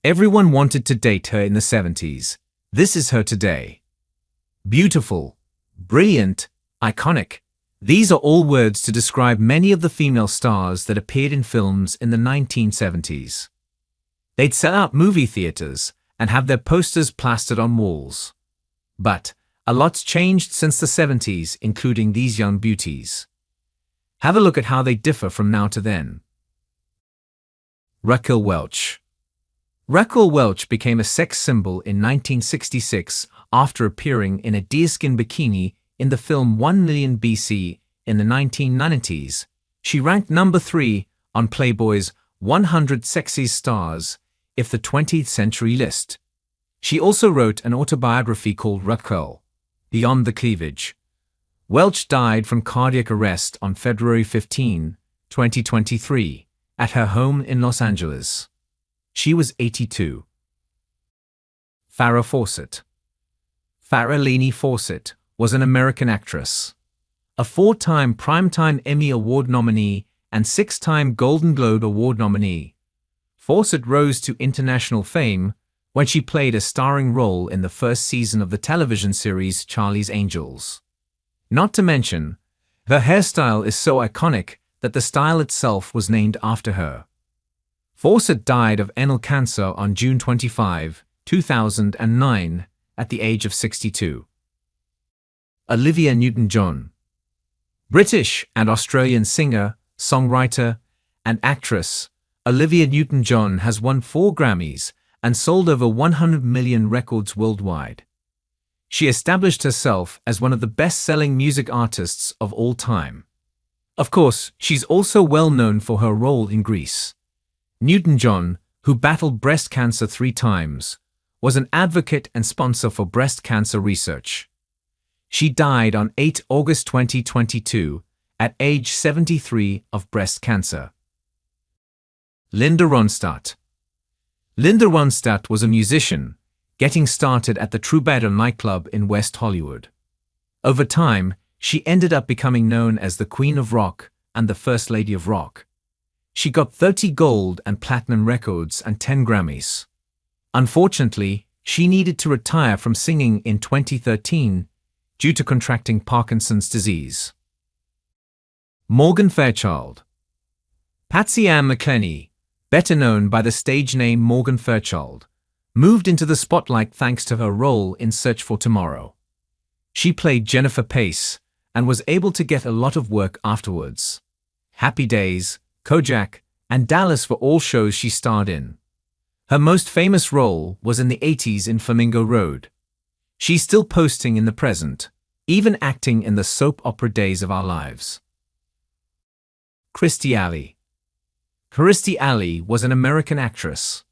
Everyone wanted to date her in the 70s. This is her today. Beautiful, brilliant, iconic. These are all words to describe many of the female stars that appeared in films in the 1970s. They'd sell out movie theaters and have their posters plastered on walls. But a lot's changed since the 70s, including these young beauties. Have a look at how they differ from now to then. Raquel Welch. Raquel Welch became a sex symbol in 1966 after appearing in a deerskin bikini in the film 1 Million BC in the 1990s. She ranked number 3 on Playboy's 100 Sexiest Stars of the 20th Century list. She also wrote an autobiography called Raquel, Beyond the Cleavage. Welch died from cardiac arrest on February 15, 2023, at her home in Los Angeles. She was 82. Farrah Fawcett. Farrah Leaney Fawcett was an American actress. A 4-time Primetime Emmy Award nominee and 6-time Golden Globe Award nominee. Fawcett rose to international fame when she played a starring role in the first season of the television series Charlie's Angels. Not to mention, her hairstyle is so iconic that the style itself was named after her. Fawcett died of anal cancer on June 25, 2009, at the age of 62. Olivia Newton-John. British and Australian singer, songwriter, and actress, Olivia Newton-John has won 4 Grammys and sold over 100 million records worldwide. She established herself as one of the best-selling music artists of all time. Of course, she's also well known for her role in Grease. Newton-John, who battled breast cancer 3 times, was an advocate and sponsor for breast cancer research. She died on 8 August 2022 at age 73 of breast cancer. Linda Ronstadt. Linda Ronstadt was a musician, getting started at the Troubadour nightclub in West Hollywood. Over time, she ended up becoming known as the Queen of Rock and the First Lady of Rock. She got 30 gold and platinum records and 10 Grammys. Unfortunately, she needed to retire from singing in 2013 due to contracting Parkinson's disease. Morgan Fairchild. Patsy Ann McClenny, better known by the stage name Morgan Fairchild, moved into the spotlight thanks to her role in Search for Tomorrow. She played Jennifer Pace and was able to get a lot of work afterwards. Happy Days, Kojak, and Dallas were all shows she starred in. Her most famous role was in the 80s in Flamingo Road. She's still posting in the present, even acting in the soap opera Days of Our Lives. Kirstie Alley. Kirstie Alley was an American actress.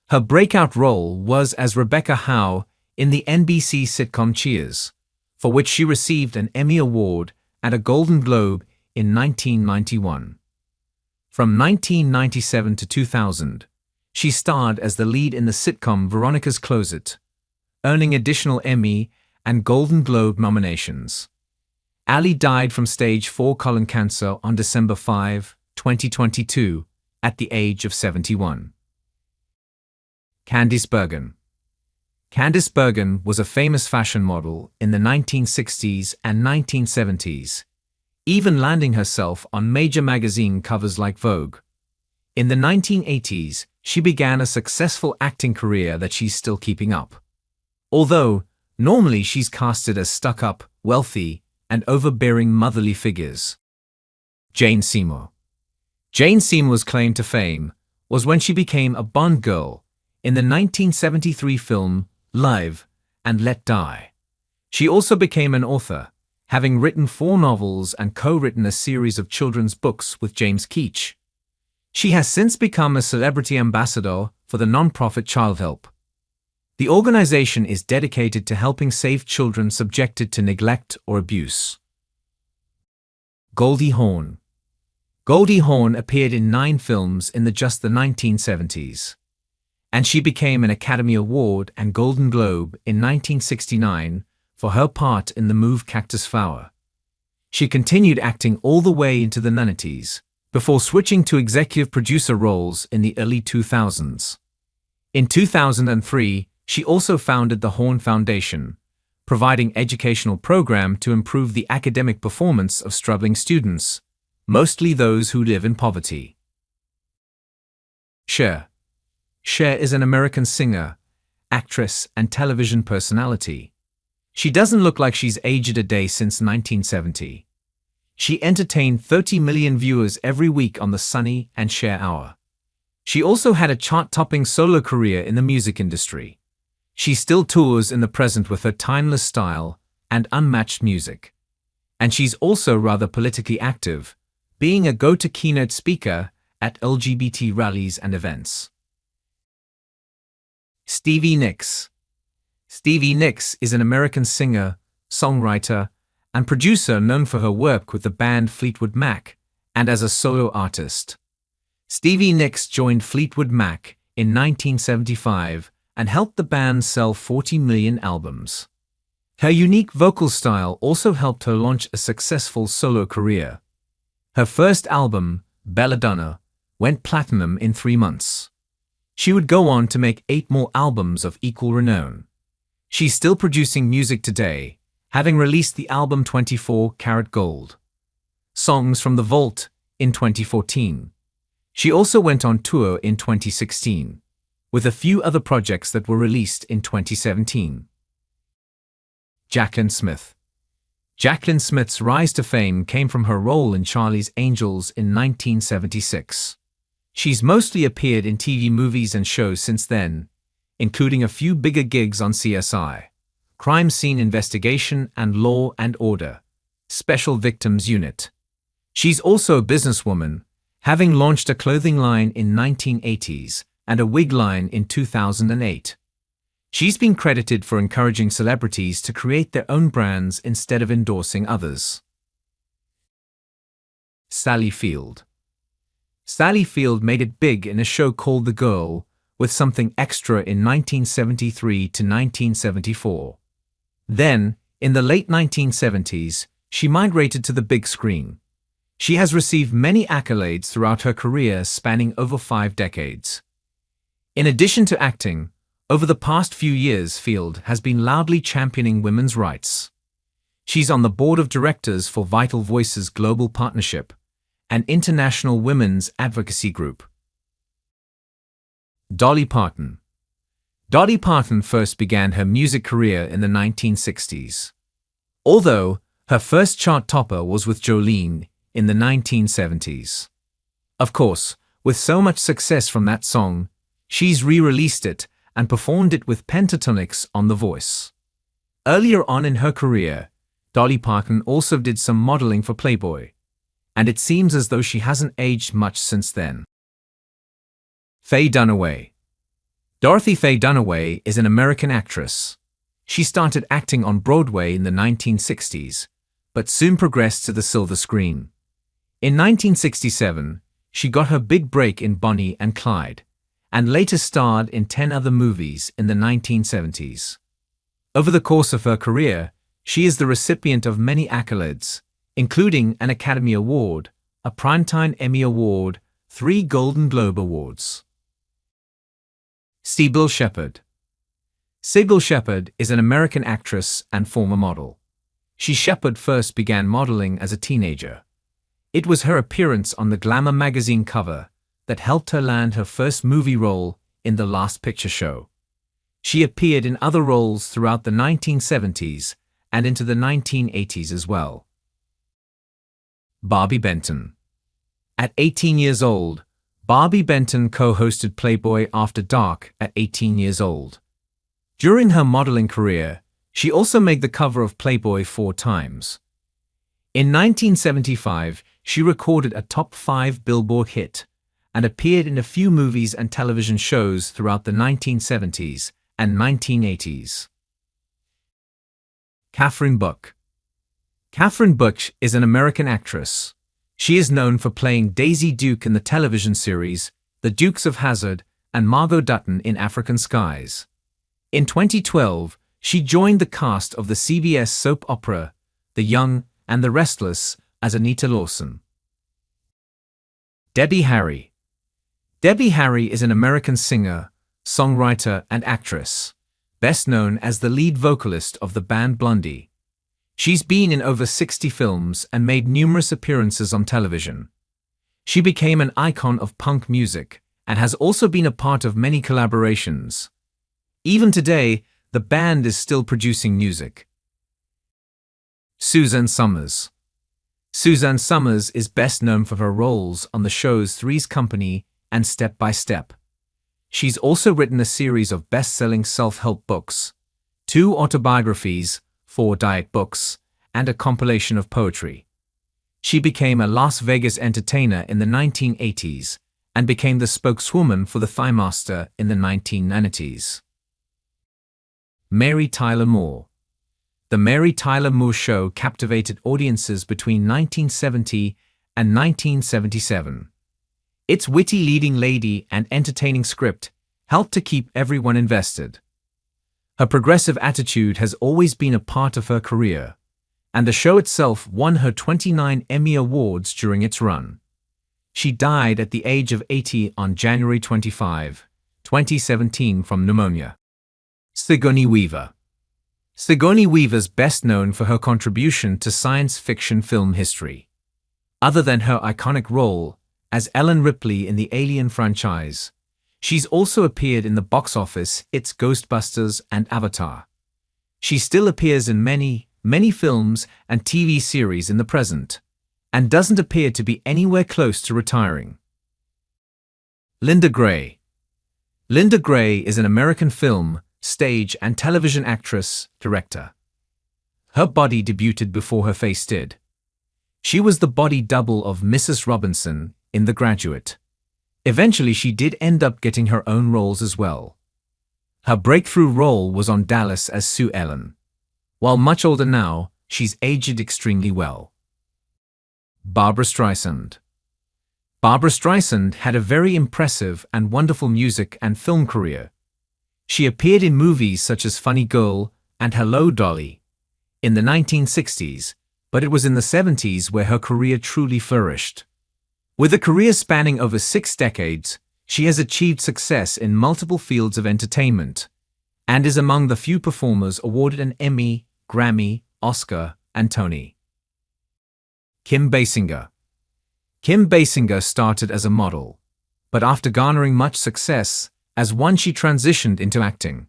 Her breakout role was as Rebecca Howe in the NBC sitcom Cheers, for which she received an Emmy Award and a Golden Globe in 1991. From 1997 to 2000, she starred as the lead in the sitcom Veronica's Closet, earning additional Emmy and Golden Globe nominations. Alley died from stage 4 colon cancer on December 5, 2022, at the age of 71. Candice Bergen. Candice Bergen was a famous fashion model in the 1960s and 1970s, even landing herself on major magazine covers like Vogue. In the 1980s, she began a successful acting career that she's still keeping up. Although, normally she's casted as stuck-up, wealthy, and overbearing motherly figures. Jane Seymour. Jane Seymour's claim to fame was when she became a Bond girl in the 1973 film Live and Let Die. She also became an author, having written 4 novels and co-written a series of children's books with James Keach. She has since become a celebrity ambassador for the non-profit Child Help. The organization is dedicated to helping save children subjected to neglect or abuse. Goldie Hawn. Goldie Hawn appeared in 9 films in just the 1970s, and she became an Academy Award and Golden Globe in 1969 for her part in the movie Cactus Flower. She continued acting all the way into the 90s, before switching to executive producer roles in the early 2000s. In 2003, she also founded the Horn Foundation, providing educational program to improve the academic performance of struggling students, mostly those who live in poverty. Cher. Cher is an American singer, actress, and television personality. She doesn't look like she's aged a day since 1970. She entertained 30 million viewers every week on the Sunny and Cher Hour. She also had a chart-topping solo career in the music industry. She still tours in the present with her timeless style and unmatched music. And she's also rather politically active, being a go-to keynote speaker at LGBT rallies and events. Stevie Nicks. Stevie Nicks is an American singer, songwriter, and producer known for her work with the band Fleetwood Mac and as a solo artist. Stevie Nicks joined Fleetwood Mac in 1975 and helped the band sell 40 million albums. Her unique vocal style also helped her launch a successful solo career. Her first album, Belladonna, went platinum in 3 months. She would go on to make 8 more albums of equal renown. She's still producing music today, having released the album 24 Karat Gold. Songs from the Vault in 2014. She also went on tour in 2016, with a few other projects that were released in 2017. Jaclyn Smith. Jaclyn Smith's rise to fame came from her role in Charlie's Angels in 1976. She's mostly appeared in TV movies and shows since then, including a few bigger gigs on CSI, Crime Scene Investigation, and Law and Order, Special Victims Unit. She's also a businesswoman, having launched a clothing line in 1980s and a wig line in 2008. She's been credited for encouraging celebrities to create their own brands instead of endorsing others. Sally Field. Sally Field made it big in a show called The Girl, with Something Extra in 1973 to 1974. Then, in the late 1970s, she migrated to the big screen. She has received many accolades throughout her career spanning over 5 decades. In addition to acting, over the past few years Field has been loudly championing women's rights. She's on the board of directors for Vital Voices Global Partnership, an international women's advocacy group. Dolly Parton. Dolly Parton first began her music career in the 1960s. Although her first chart topper was with Jolene in the 1970s. Of course, with so much success from that song, she's re-released it and performed it with Pentatonix on The Voice. Earlier on in her career, Dolly Parton also did some modeling for Playboy, and it seems as though she hasn't aged much since then. Faye Dunaway. Dorothy Faye Dunaway is an American actress. She started acting on Broadway in the 1960s, but soon progressed to the silver screen. In 1967, she got her big break in Bonnie and Clyde, and later starred in 10 other movies in the 1970s. Over the course of her career, she is the recipient of many accolades, including an Academy Award, a Primetime Emmy Award, 3 Golden Globe Awards. Sybil Shepherd. Sybil Shepherd is an American actress and former model. Shepherd first began modeling as a teenager. It was her appearance on the Glamour magazine cover that helped her land her first movie role in The Last Picture Show. She appeared in other roles throughout the 1970s and into the 1980s as well. Barbie Benton. At 18 years old, Barbie Benton co-hosted Playboy After Dark at 18 years old. During her modeling career, she also made the cover of Playboy 4 times. In 1975, she recorded a top 5 Billboard hit and appeared in a few movies and television shows throughout the 1970s and 1980s. Catherine Buck. Catherine Buck is an American actress. She is known for playing Daisy Duke in the television series The Dukes of Hazzard and Margot Dutton in African Skies. In 2012, she joined the cast of the CBS soap opera The Young and the Restless as Anita Lawson. Debbie Harry. Debbie Harry is an American singer, songwriter, and actress, best known as the lead vocalist of the band Blondie. She's been in over 60 films and made numerous appearances on television. She became an icon of punk music and has also been a part of many collaborations. Even today, the band is still producing music. Suzanne Somers. Suzanne Somers is best known for her roles on the shows Three's Company and Step by Step. She's also written a series of best-selling self-help books, 2 autobiographies, 4 diet books, and a compilation of poetry. She became a Las Vegas entertainer in the 1980s and became the spokeswoman for the Thigh Master in the 1990s. Mary Tyler Moore. The Mary Tyler Moore Show captivated audiences between 1970 and 1977. Its witty leading lady and entertaining script helped to keep everyone invested. Her progressive attitude has always been a part of her career, and the show itself won her 29 Emmy Awards during its run. She died at the age of 80 on January 25, 2017 from pneumonia. Sigourney Weaver. Sigourney Weaver's best known for her contribution to science fiction film history. Other than her iconic role as Ellen Ripley in the Alien franchise, she's also appeared in the box office hits Ghostbusters and Avatar. She still appears in many films and TV series in the present, and doesn't appear to be anywhere close to retiring. Linda Gray. Linda Gray is an American film, stage, and television actress, director. Her body debuted before her face did. She was the body double of Mrs. Robinson in The Graduate. Eventually, she did end up getting her own roles as well. Her breakthrough role was on Dallas as Sue Ellen. While much older now, she's aged extremely well. Barbra Streisand. Barbra Streisand had a very impressive and wonderful music and film career. She appeared in movies such as Funny Girl and Hello, Dolly in the 1960s, but it was in the 70s where her career truly flourished. With a career spanning over 6 decades, she has achieved success in multiple fields of entertainment and is among the few performers awarded an Emmy, Grammy, Oscar, and Tony. Kim Basinger. Kim Basinger started as a model, but after garnering much success, as one she transitioned into acting.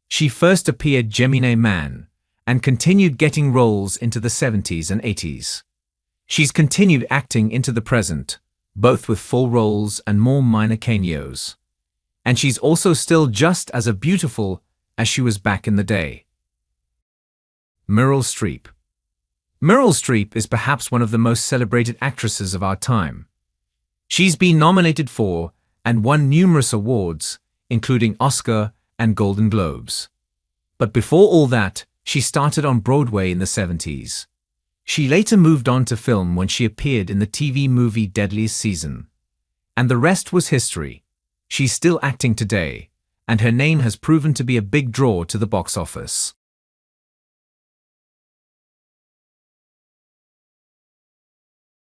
She first appeared Gemini Man and continued getting roles into the 70s and 80s. She's continued acting into the present, both with full roles and more minor cameos. And she's also still just as beautiful as she was back in the day. Meryl Streep. Meryl Streep is perhaps one of the most celebrated actresses of our time. She's been nominated for and won numerous awards, including Oscar and Golden Globes. But before all that, she started on Broadway in the 70s. She later moved on to film when she appeared in the TV movie Deadliest Season. And the rest was history. She's still acting today, and her name has proven to be a big draw to the box office.